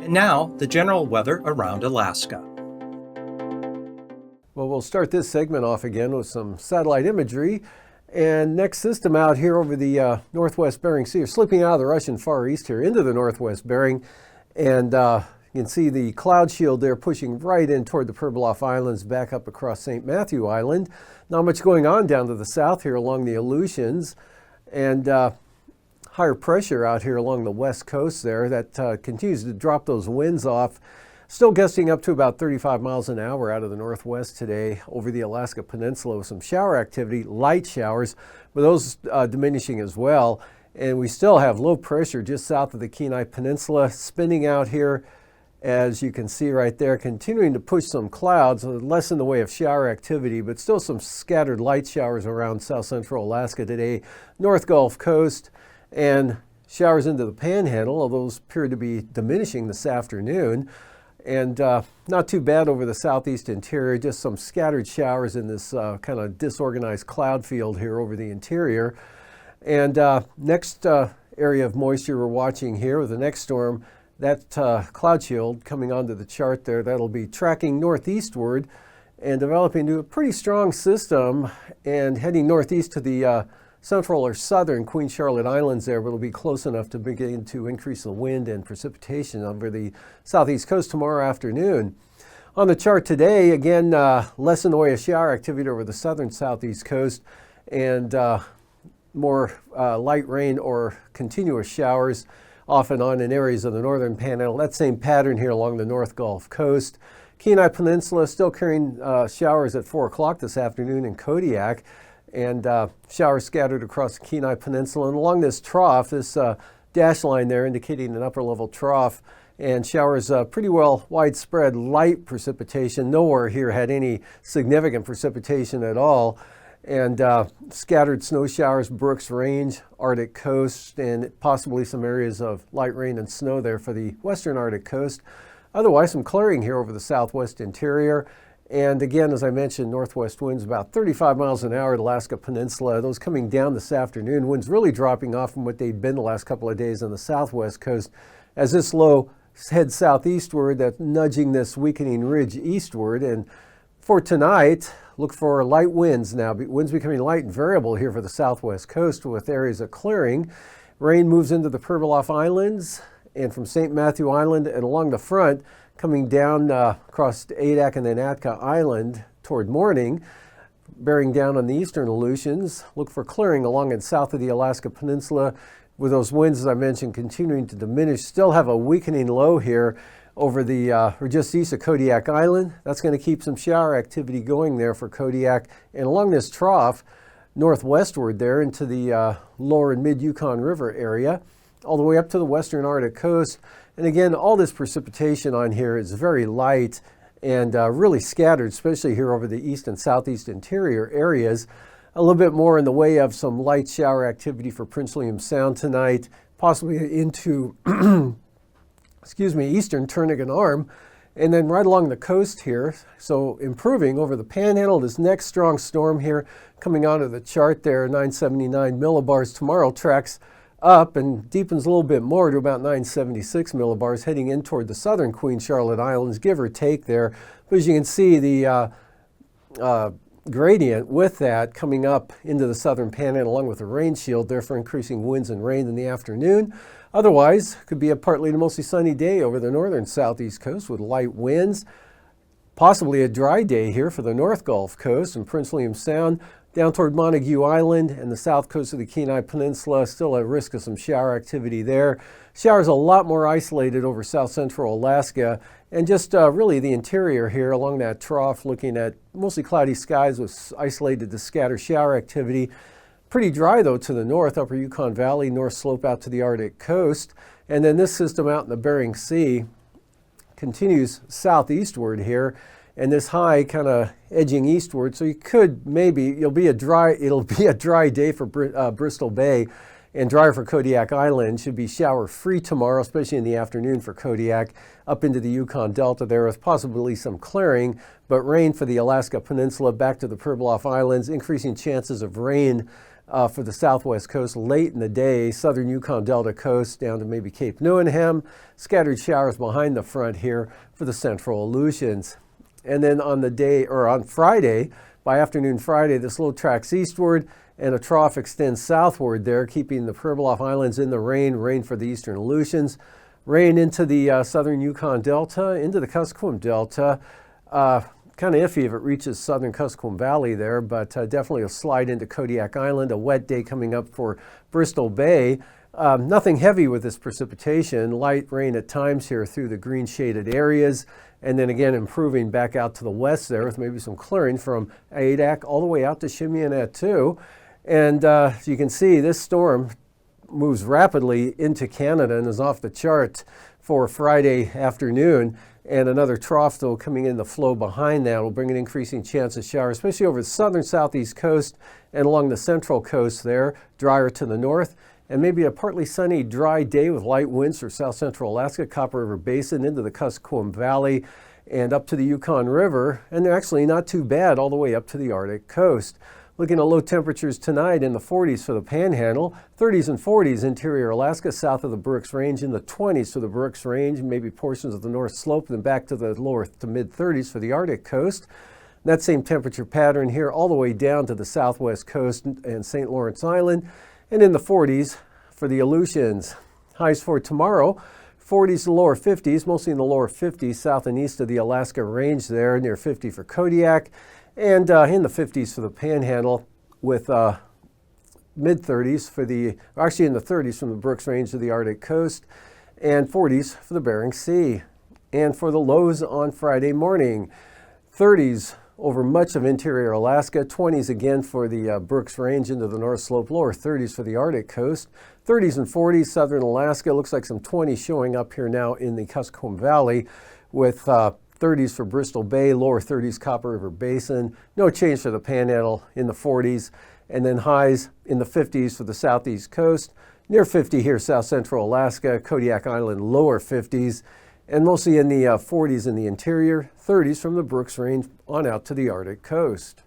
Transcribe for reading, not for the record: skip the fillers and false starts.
And now, the general weather around Alaska. Well, we'll start this segment off again with some satellite imagery. And next system out here over the northwest Bering Sea, or slipping out of the Russian Far East here into the northwest Bering. And you can see the cloud shield there pushing right in toward the Pribilof Islands, back up across St. Matthew Island. Not much going on down to the south here along the Aleutians. And higher pressure out here along the west coast there that continues to drop those winds off. Still gusting up to about 35 miles an hour out of the northwest today over the Alaska Peninsula with some shower activity, light showers, but those diminishing as well. And we still have low pressure just south of the Kenai Peninsula spinning out here, as you can see right there, continuing to push some clouds, less in the way of shower activity, but still some scattered light showers around south central Alaska today, North Gulf Coast, and showers into the Panhandle, although those appear to be diminishing this afternoon. And not too bad over the southeast interior, just some scattered showers in this kind of disorganized cloud field here over the interior. And next area of moisture we're watching here with the next storm, that cloud shield coming onto the chart there, that'll be tracking northeastward and developing into a pretty strong system and heading northeast to the central or southern Queen Charlotte Islands there, but it'll be close enough to begin to increase the wind and precipitation over the southeast coast tomorrow afternoon. On the chart today, again, less in the way of shower activity over the southern southeast coast and more light rain or continuous showers off and on in areas of the northern Panhandle. That same pattern here along the North Gulf Coast. Kenai Peninsula still carrying showers at 4 o'clock this afternoon in Kodiak, and showers scattered across the Kenai Peninsula. And along this trough, this dash line there indicating an upper level trough, and showers pretty well widespread light precipitation. Nowhere here had any significant precipitation at all. And scattered snow showers, Brooks Range, Arctic coast, and possibly some areas of light rain and snow there for the western Arctic coast. Otherwise, some clearing here over the southwest interior. And again, as I mentioned, northwest winds about 35 miles an hour at Alaska Peninsula. Those coming down this afternoon. Winds really dropping off from what they'd been the last couple of days on the southwest coast. As this low heads southeastward, that's nudging this weakening ridge eastward. And for tonight, look for light winds now. Winds becoming light and variable here for the southwest coast with areas of clearing. Rain moves into the Pribilof Islands and from St. Matthew Island and along the front, coming down across Adak and then Atka Island toward morning, bearing down on the eastern Aleutians. Look for clearing along and south of the Alaska Peninsula with those winds, as I mentioned, continuing to diminish. Still have a weakening low here over the, or just east of Kodiak Island. That's going to keep some shower activity going there for Kodiak. And along this trough, northwestward there into the lower and mid-Yukon River area, all the way up to the western Arctic coast. And again, all this precipitation on here is very light and really scattered, especially here over the east and southeast interior areas. A little bit more in the way of some light shower activity for Prince William Sound tonight, possibly into eastern Turnagain Arm, and then right along the coast here. So improving over the Panhandle. This next strong storm here coming onto the chart there, 979 millibars. Tomorrow tracks up and deepens a little bit more to about 976 millibars, heading in toward the southern Queen Charlotte Islands, give or take there. But as you can see, the gradient with that coming up into the southern Panhandle along with the rain shield there for increasing winds and rain in the afternoon. Otherwise, could be a partly to mostly sunny day over the northern southeast coast with light winds. Possibly a dry day here for the North Gulf Coast and Prince William Sound. Down toward Montague Island and the south coast of the Kenai Peninsula, still at risk of some shower activity there. Showers a lot more isolated over south central Alaska and just really the interior here along that trough, looking at mostly cloudy skies with isolated to scatter shower activity. Pretty dry though to the north, upper Yukon Valley, north slope out to the Arctic coast. And then this system out in the Bering Sea continues southeastward here. And this high kind of edging eastward, so you could maybe, it'll be a dry day for Bristol Bay and drier for Kodiak Island. Should be shower free tomorrow, especially in the afternoon for Kodiak, up into the Yukon Delta there with possibly some clearing, but rain for the Alaska Peninsula back to the Pribilof Islands, increasing chances of rain for the southwest coast late in the day, southern Yukon Delta coast down to maybe Cape Newenham. Scattered showers behind the front here for the central Aleutians. And then on the day, or on Friday, by afternoon Friday, this low tracks eastward and a trough extends southward there, keeping the Pribilof Islands in the rain for the eastern Aleutians. Rain into the southern Yukon Delta, into the Kuskokwim Delta. Kind of iffy if it reaches southern Kuskokwim Valley there, but definitely a slide into Kodiak Island. A wet day coming up for Bristol Bay. Nothing heavy with this precipitation. Light rain at times here through the green shaded areas. And then again improving back out to the west there with maybe some clearing from Adak all the way out to Chimionette too. And as you can see, this storm moves rapidly into Canada and is off the chart for Friday afternoon. And another trough, though, coming in the flow behind that will bring an increasing chance of showers, especially over the southern southeast coast and along the central coast there, drier to the north. And maybe a partly sunny, dry day with light winds for south central Alaska, Copper River Basin into the Kuskokwim Valley and up to the Yukon River. And they're actually not too bad all the way up to the Arctic coast. Looking at low temperatures tonight in the 40s for the Panhandle, 30s and 40s interior Alaska, south of the Brooks Range, in the 20s for the Brooks Range, maybe portions of the North Slope, then back to the lower to mid 30s for the Arctic coast. That same temperature pattern here all the way down to the southwest coast and St. Lawrence Island, and in the 40s for the Aleutians. Highs for tomorrow, 40s to lower 50s, mostly in the lower 50s, south and east of the Alaska Range there, near 50 for Kodiak. And in the 50s for the Panhandle with mid-30s for the, actually in the 30s from the Brooks Range to the Arctic coast, and 40s for the Bering Sea. And for the lows on Friday morning, 30s over much of interior Alaska, 20s again for the Brooks Range into the North Slope, lower 30s for the Arctic coast, 30s and 40s southern Alaska. Looks like some 20s showing up here now in the Kuskokwim Valley with 30s for Bristol Bay, lower 30s Copper River Basin. No change for the Panhandle in the 40s. And then highs in the 50s for the southeast coast. Near 50 here, south central Alaska, Kodiak Island, lower 50s. And mostly in the 40s in the interior, 30s from the Brooks Range on out to the Arctic coast.